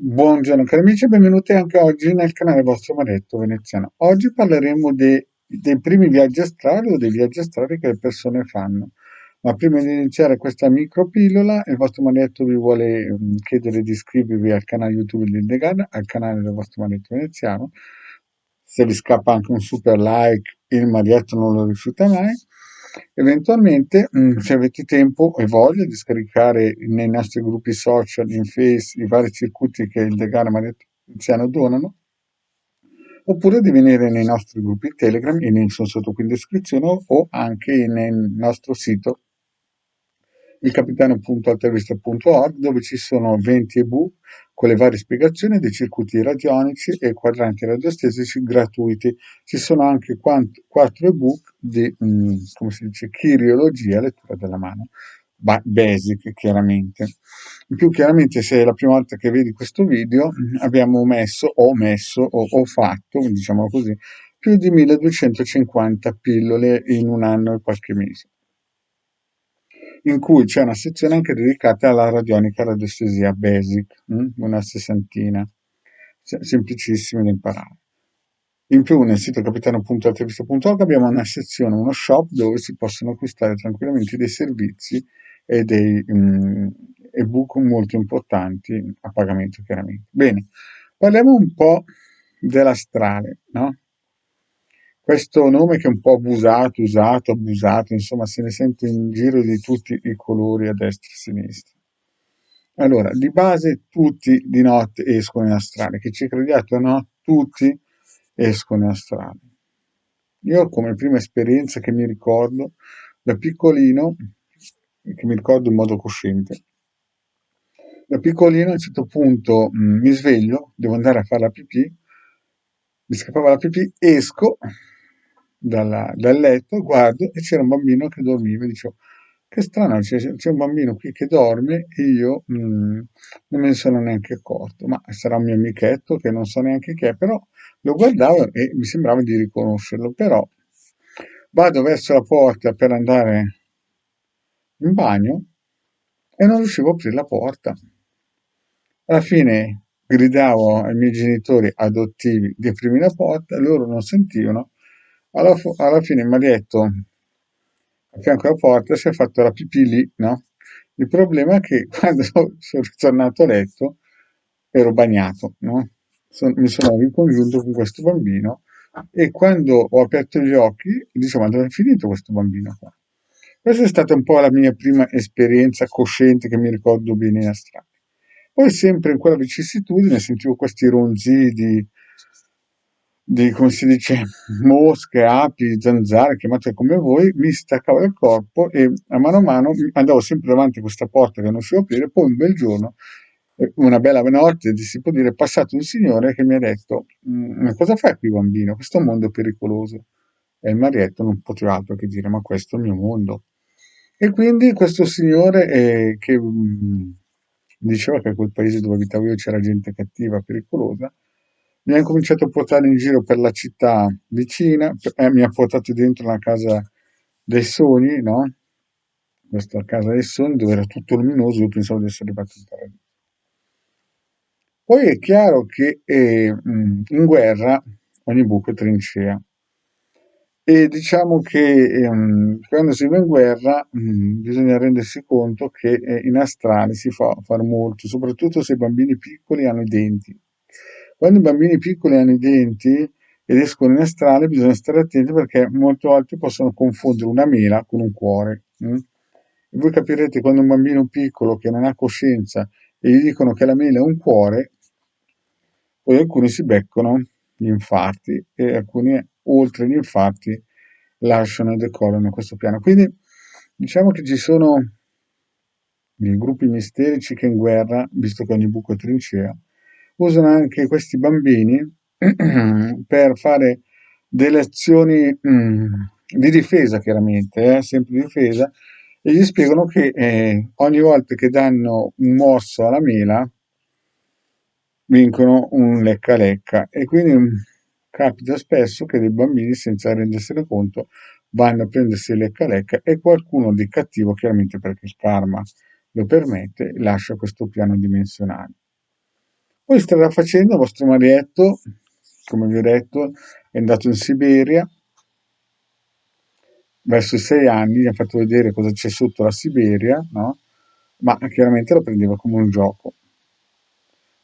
Buongiorno cari amici e benvenuti anche oggi nel canale vostro Maretto Veneziano. Oggi parleremo dei primi viaggi astrali o dei viaggi astrali che le persone fanno. Ma prima di iniziare questa micropillola, il vostro Maretto vi vuole chiedere di iscrivervi al canale YouTube di Degan, al canale del vostro Maretto Veneziano. Se vi scappa anche un super like, il Marietto non lo rifiuta mai. Eventualmente, se avete tempo e voglia di scaricare nei nostri gruppi social, in Face, i vari circuiti che il Degana Mariziano donano, oppure di venire nei nostri gruppi Telegram, i link sono sotto qui in descrizione, o anche nel nostro sito ilcapitano.altavista.org, dove ci sono 20 ebook con le varie spiegazioni dei circuiti radionici e quadranti radiostesici gratuiti. Ci sono anche 4 ebook di, come si dice, chiriologia, lettura della mano, basic chiaramente. In più chiaramente se è la prima volta che vedi questo video abbiamo ho fatto, diciamo così, più di 1250 pillole in un anno e qualche mese, in cui c'è una sezione anche dedicata alla radionica radiestesia basic, una sessantina, semplicissime da imparare. In più nel sito capitano.altavista.org abbiamo una sezione, uno shop dove si possono acquistare tranquillamente dei servizi e dei ebook molto importanti a pagamento chiaramente. Bene, parliamo un po' dell'astrale, no? Questo nome che è un po' abusato, usato, abusato, insomma, se ne sente in giro di tutti i colori a destra e a sinistra. Allora, di base tutti di notte escono in astrale, che ci crediate o no, tutti escono in astrale. Io come prima esperienza che mi ricordo, da piccolino, che mi ricordo in modo cosciente, da piccolino a un certo punto mi sveglio, devo andare a fare la pipì, mi scappava la pipì, esco dal letto, guardo e c'era un bambino che dormiva e dicevo, che strano, c'è un bambino qui che dorme e io non me ne sono neanche accorto, ma sarà un mio amichetto che non so neanche chi è, però lo guardavo e mi sembrava di riconoscerlo, però vado verso la porta per andare in bagno e non riuscivo a aprire la porta. Alla fine gridavo ai miei genitori adottivi di aprirmi la porta, loro non sentivano. Alla fine Marietto, a fianco alla porta, si è fatto la pipì lì, no? Il problema è che quando sono ritornato a letto ero bagnato, no? Mi sono ricongiunto con questo bambino e quando ho aperto gli occhi, dicevo, ma dove è finito questo bambino qua? Questa è stata un po' la mia prima esperienza cosciente che mi ricordo bene in astratto. Poi sempre in quella vicissitudine sentivo questi ronzii come si dice, mosche, api, zanzare, chiamate come voi, mi staccavo dal corpo e a mano andavo sempre davanti a questa porta che non riuscivo a aprire, poi un bel giorno, una bella notte, si può dire, è passato un signore che mi ha detto, ma cosa fai qui bambino? Questo è un mondo pericoloso. E il marietto non poteva altro che dire, ma questo è il mio mondo. E quindi questo signore che diceva che a quel paese dove abitavo io c'era gente cattiva, pericolosa, mi ha incominciato a portare in giro per la città vicina, mi ha portato dentro la casa dei sogni, no? Questa casa dei sogni dove era tutto luminoso, io pensavo di essere arrivato in paradiso. Poi è chiaro che in guerra ogni buco è trincea. E diciamo che quando si va in guerra bisogna rendersi conto che in astrale si fa fare molto, soprattutto se i bambini piccoli hanno i denti. Quando i bambini piccoli hanno i denti ed escono in astrale bisogna stare attenti perché molte volte possono confondere una mela con un cuore. E voi capirete quando un bambino piccolo che non ha coscienza e gli dicono che la mela è un cuore, poi alcuni si beccano gli infarti e alcuni, oltre gli infarti, lasciano e decollano questo piano. Quindi diciamo che ci sono dei gruppi misterici che in guerra, visto che ogni buco è trincea, usano anche questi bambini per fare delle azioni di difesa, chiaramente, sempre di difesa, e gli spiegano che ogni volta che danno un morso alla mela vincono un lecca-lecca e quindi capita spesso che dei bambini senza rendersene conto vanno a prendersi il lecca-lecca e qualcuno di cattivo, chiaramente perché il karma lo permette, lascia questo piano dimensionale. Poi strada facendo, il vostro marietto, come vi ho detto, è andato in Siberia verso i 6 anni, gli ha fatto vedere cosa c'è sotto la Siberia, no? Ma chiaramente lo prendeva come un gioco.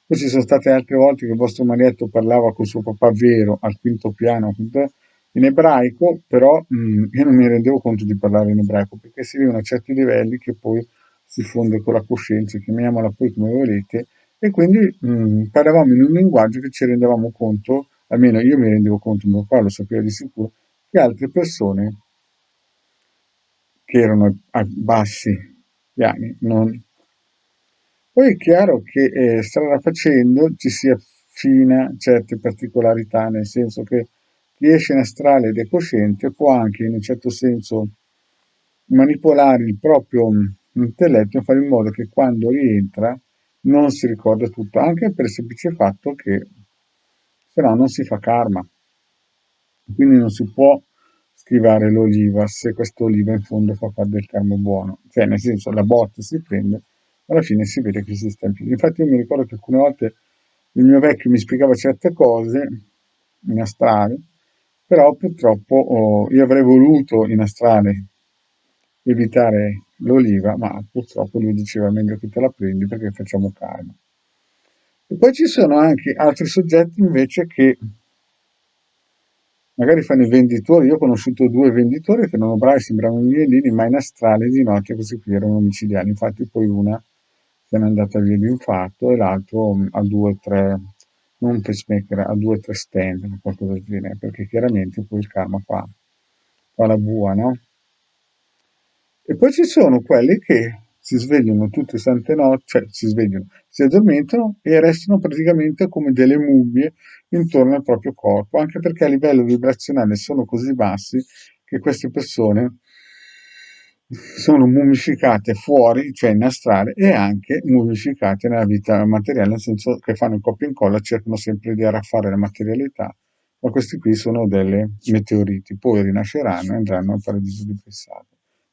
Poi ci sono state altre volte che il vostro marietto parlava con suo papà vero al quinto piano in ebraico, però io non mi rendevo conto di parlare in ebraico perché si arrivano a certi livelli che poi si fonde con la coscienza, chiamiamola poi come volete, e quindi parlavamo in un linguaggio che ci rendevamo conto, almeno io mi rendevo conto, mio papà lo sapeva di sicuro, che altre persone che erano a bassi piani non. Poi è chiaro che strada facendo ci si affina a certe particolarità, nel senso che chi esce in astrale ed è cosciente può anche in un certo senso manipolare il proprio intelletto e fare in modo che quando rientra non si ricorda tutto, anche per il semplice fatto che se no non si fa karma. Quindi non si può schivare l'oliva se questa oliva in fondo fa parte del karma buono. Cioè, nel senso, la botta si prende, alla fine si vede che si sta in piedi. Infatti io mi ricordo che alcune volte il mio vecchio mi spiegava certe cose in astrale, però purtroppo io avrei voluto in astrale evitare l'oliva, ma purtroppo lui diceva meglio che te la prendi perché facciamo karma. E poi ci sono anche altri soggetti invece che magari fanno i venditori. Io ho conosciuto due venditori che erano bravi, sembravano miei, ma in astrale di notte questi qui erano omicidiali. Infatti poi una se n'è andata via di infarto e l'altro ha due o tre, non pacemaker, ha due o tre stand o qualcosa del genere, perché chiaramente poi il karma fa la bua, no? E poi ci sono quelli che si svegliano tutte le sante notti, cioè si svegliano, si addormentano e restano praticamente come delle mummie intorno al proprio corpo, anche perché a livello vibrazionale sono così bassi che queste persone sono mummificate fuori, cioè in astrale, e anche mummificate nella vita materiale, nel senso che fanno il copia e incolla, cercano sempre di arraffare la materialità, ma questi qui sono delle meteoriti, poi rinasceranno e andranno al paradiso di Pessato.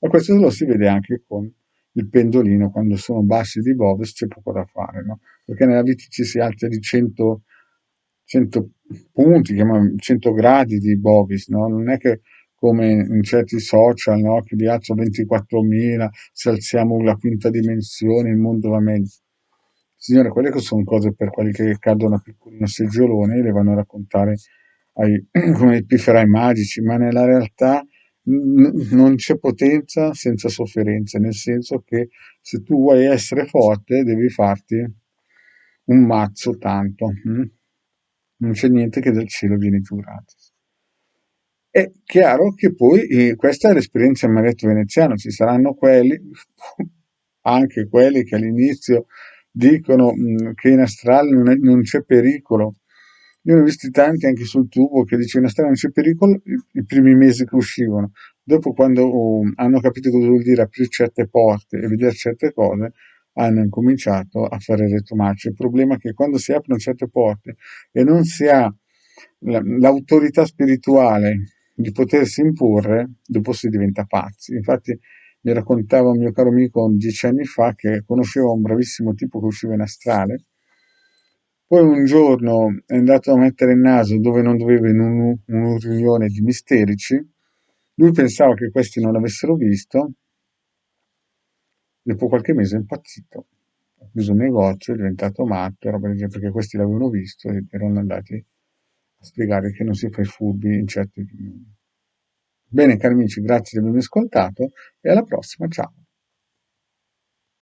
Ma questo lo si vede anche con il pendolino, quando sono bassi di Bovis c'è poco da fare, no? Perché nella vita ci si alza di 100 punti, 100 gradi di Bovis, no? Non è che come in certi social, no? Che vi alzo 24.000, se alziamo la quinta dimensione, il mondo va meglio. Signore, quelle che sono cose per quelli che cadono a piccolino seggiolone e le vanno a raccontare come i pifferai magici, ma nella realtà non c'è potenza senza sofferenza, nel senso che se tu vuoi essere forte devi farti un mazzo tanto. Non c'è niente che dal cielo viene giù gratis. È chiaro che poi questa è l'esperienza del maretto veneziano, ci saranno quelli, anche quelli che all'inizio dicono che in astrale non c'è pericolo. Io ne ho visti tanti anche sul tubo che dicevano in astrale non c'è pericolo i primi mesi che uscivano. Dopo quando hanno capito cosa vuol dire aprire certe porte e vedere certe cose, hanno incominciato a fare retromarcia. Il problema è che quando si aprono certe porte e non si ha l'autorità spirituale di potersi imporre, dopo si diventa pazzi. Infatti mi raccontava un mio caro amico 10 anni fa che conosceva un bravissimo tipo che usciva in astrale, poi un giorno è andato a mettere il naso dove non doveva in una riunione di misterici, lui pensava che questi non l'avessero visto, dopo qualche mese è impazzito, ha chiuso un negozio, è diventato matto, roba del genere, perché questi l'avevano visto e erano andati a spiegare che non si fa i furbi in certe riunioni. Bene cari amici, grazie di avermi ascoltato e alla prossima, ciao!